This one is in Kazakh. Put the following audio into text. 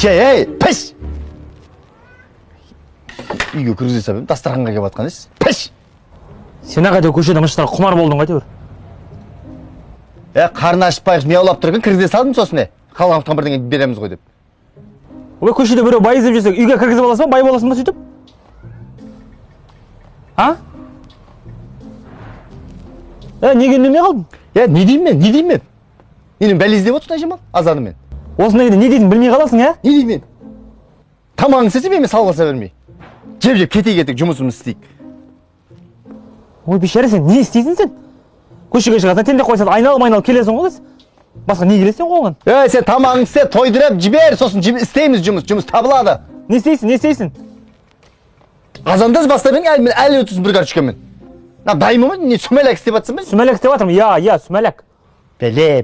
şey pes. Үйгө кіргізе сабым, дастарханға келіп атқан ес. Пеш! Сен қайда көшеде мыштарға құмар болдың қайта бір. Қарны ашып байғыз мияулап тұрған, кіргізе салдым сосын қалған құтқан бірден береміз ғой деп. Ой, көшеде біреу бай іздеп жүрсек, үйге кіргізіп аласың ба, бай боласың ба сөйтіп? А? Неге үндемей қалдың? Не деймін мен? Менің бәле іздеп отырсың Жамал, азанымен. Осында не дейтін білмей қаласың, Не деймін мен? Тамағын істесе мен салғаса бермей. Жеп кетейік жұмысымыз істейік. Ой, бейшара, сен не істейсің сен? Көшеге шығасың, тендек қойсаң, айналып келесің ғой. Басқа не келесің қоңған? Сен тамағын істе, тойдырып жібер, сосын істейміз жұмыс табылады. Не істейсің? Азандаз бастабен әлі өтісін бір қар түшкенмен. Дайымы ма? Не сүмәләк істеп атсың ба? Сүмәләк істеп атырмын, я, сүмәләк. Бәле.